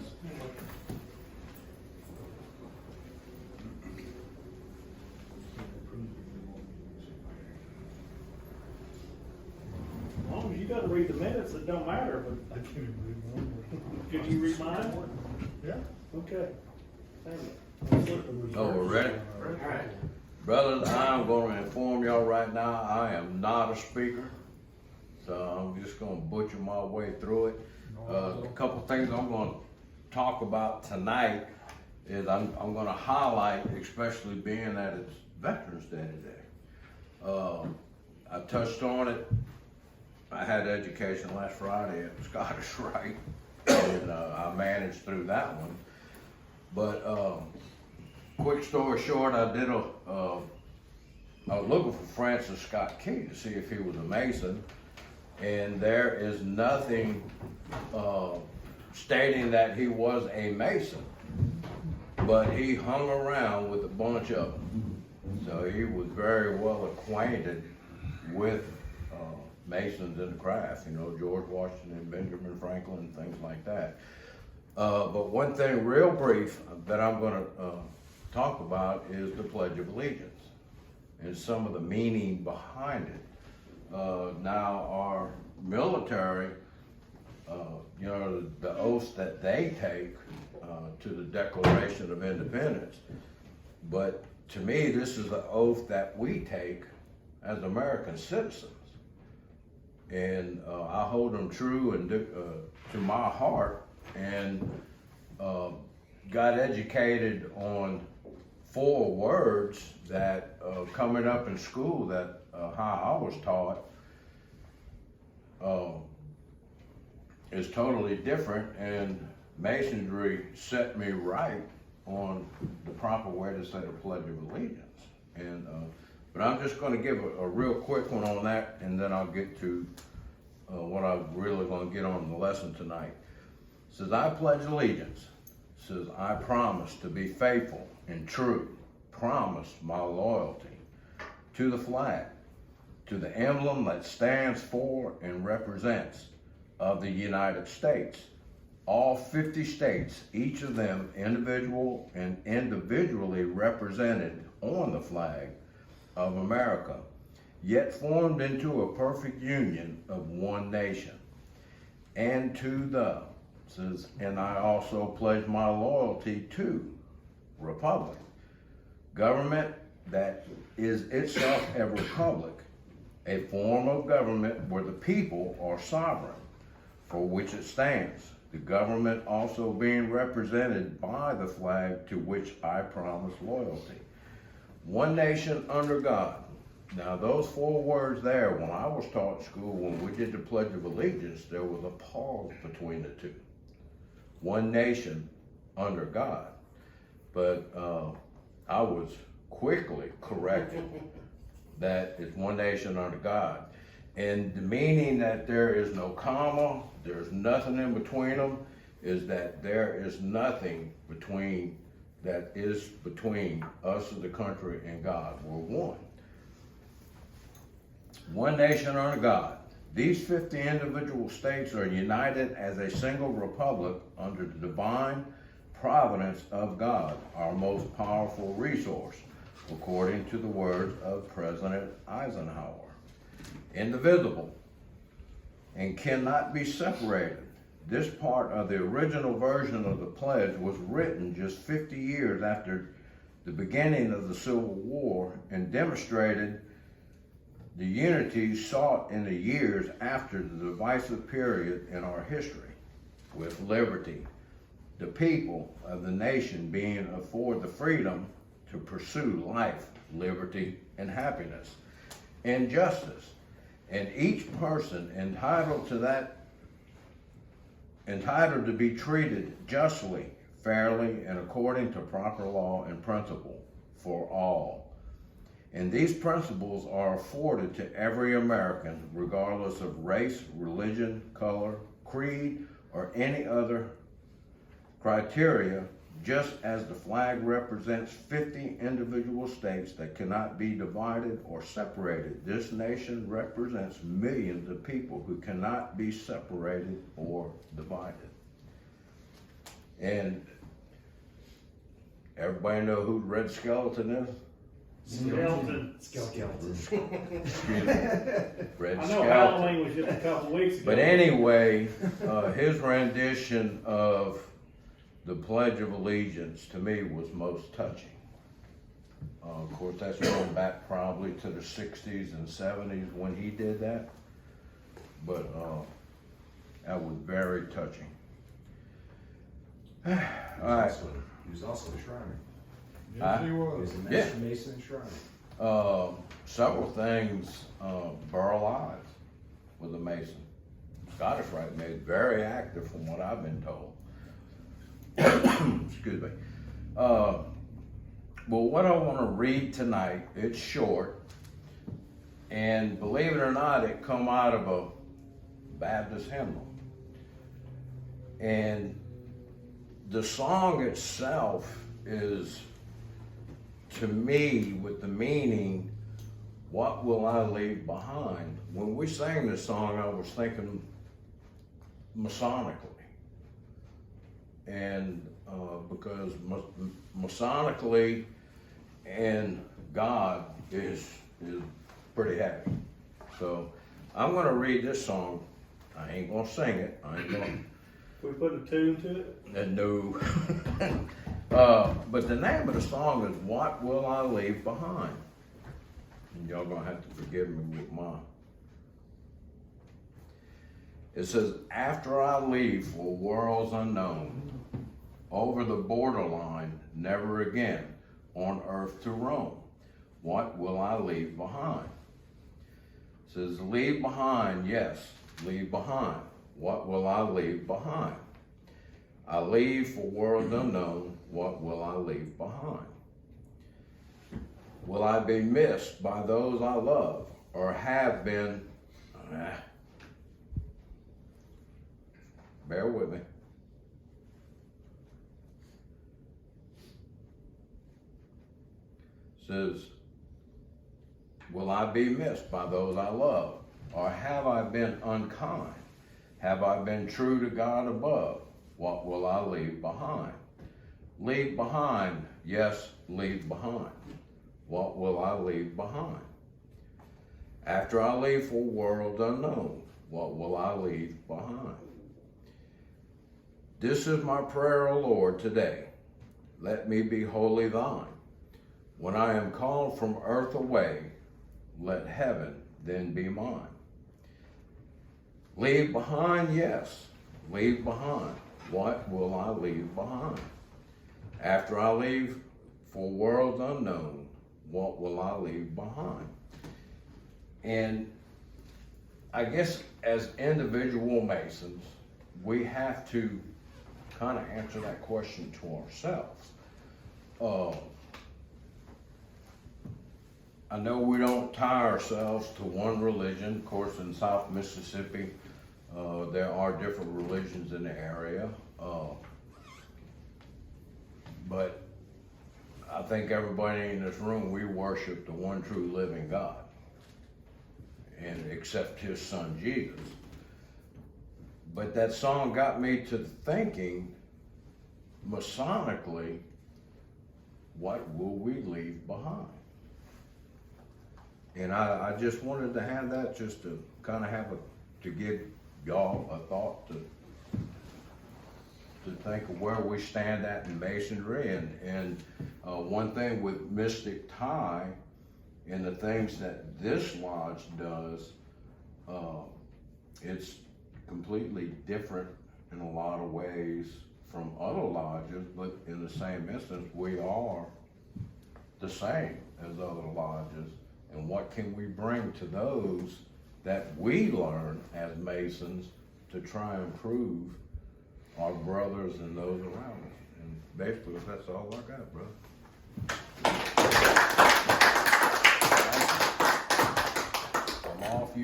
Yes. As long as you gotta read the minutes, it don't matter, I but can't even read one. could you read mine? Yeah. Okay. Thank you. Oh, we're ready? Alright. Brothers, I'm going to inform y'all right now, I am not a speaker. So I'm just going to butcher my way through it. A couple things I'm going to talk about tonight is I'm going to highlight, especially being that it's Veterans Day today. I touched on it. I had education last Friday at Scottish Rite, and I managed through that one. But quick story short, I was looking for Francis Scott Key to see if he was a Mason, and there is nothing stating that he was a Mason, but he hung around with a bunch of them. So he was very well acquainted with Masons in the craft, you know, George Washington, Benjamin Franklin, things like that. But one thing real brief that I'm going to talk about is the Pledge of Allegiance and some of the meaning behind it. Now our military, you know, the oaths that they take to the Declaration of Independence, but to me this is the oath that we take as American citizens. And I hold them true and to my heart, and got educated on 4 words that coming up in school that how I was taught is totally different, and Masonry set me right on the proper way to say the Pledge of Allegiance. And but I'm just going to give a real quick one on that, and then I'll get to what I'm really going to get on in the lesson tonight. It says, I pledge allegiance. It says, I promise to be faithful and true, promise my loyalty to the flag, to the emblem that stands for and represents of the United States, all 50 states, each of them individual and individually represented on the flag of America, yet formed into a perfect union of one nation. And to the, says, and I also pledge my loyalty to republic, government that is itself a republic, a form of government where the people are sovereign, for which it stands, the government also being represented by the flag to which I promise loyalty. One nation under God. Now those 4 words there, when I was taught in school, when we did the Pledge of Allegiance, there was a pause between the two. One nation under God. But I was quickly corrected that it's one nation under God. And the meaning that there is no comma, there's nothing in between them, is that there is nothing between that is between us as the country and God. We're one. One nation under God. These 50 individual states are united as a single republic under the divine providence of God, our most powerful resource, according to the words of President Eisenhower. Indivisible and cannot be separated. This part of the original version of the pledge was written just 50 years after the beginning of the Civil War and demonstrated the unity sought in the years after the divisive period in our history, with liberty, the people of the nation being afforded the freedom to pursue life, liberty, and happiness, and justice, and each person entitled to be treated justly, fairly, and according to proper law and principle for all. And these principles are afforded to every American, regardless of race, religion, color, creed, or any other criteria, just as the flag represents 50 individual states that cannot be divided or separated. This nation represents millions of people who cannot be separated or divided. And everybody know who the Red Skeleton is? Skeleton. Excuse me. Red I know Skeleton. Halloween was just a couple weeks ago. But anyway, his rendition of the Pledge of Allegiance to me was most touching. Of course, that's going back probably to the 60s and 70s when he did that. But that was very touching. All right. He was also a Shriner. Yes, he He was. was a Yeah. Master Mason and Shriner. Several things. Burl Ives was a Mason. Scottish Rite made very active from what I've been told. Excuse me. Well, what I want to read tonight, it's short, and believe it or not, it come out of a Baptist hymnal. And the song itself is, to me, with the meaning, what will I leave behind? When we sang this song, I was thinking Masonically. And because Masonically and God is pretty happy. So I'm gonna read this song. I ain't gonna sing it. I ain't gonna. We put a tune to it. No. But the name of the song is What Will I Leave Behind? And y'all gonna have to forgive me with mine. It says, after I leave for worlds unknown, over the borderline, never again on earth to roam, what will I leave behind? It says, leave behind, yes, leave behind. What will I leave behind? I leave for worlds unknown, what will I leave behind? Will I be missed by those I love, or have been, bear with me. Says, will I be missed by those I love, or have I been unkind? Have I been true to God above? What will I leave behind? Leave behind, yes, leave behind. What will I leave behind? After I leave for world unknown, what will I leave behind? This is my prayer, O Lord, today. Let me be wholly thine. When I am called from earth away, let heaven then be mine. Leave behind, yes, leave behind. What will I leave behind? After I leave for worlds unknown, what will I leave behind? And I guess as individual Masons, we have to kind of answer that question to ourselves. I know we don't tie ourselves to one religion. Of course, in South Mississippi, there are different religions in the area. But I think everybody in this room, we worship the one true living God and accept his son Jesus. But that song got me to thinking, Masonically, what will we leave behind? And I just wanted to have that just to kind of to give y'all a thought to think of where we stand at in Masonry. And one thing with Mystic Tie and the things that this lodge does, it's completely different in a lot of ways from other lodges, but in the same instance, we are the same as other lodges. And what can we bring to those that we learn as Masons to try and improve our brothers and those around us? And basically, that's all I got, brother. I'm off you.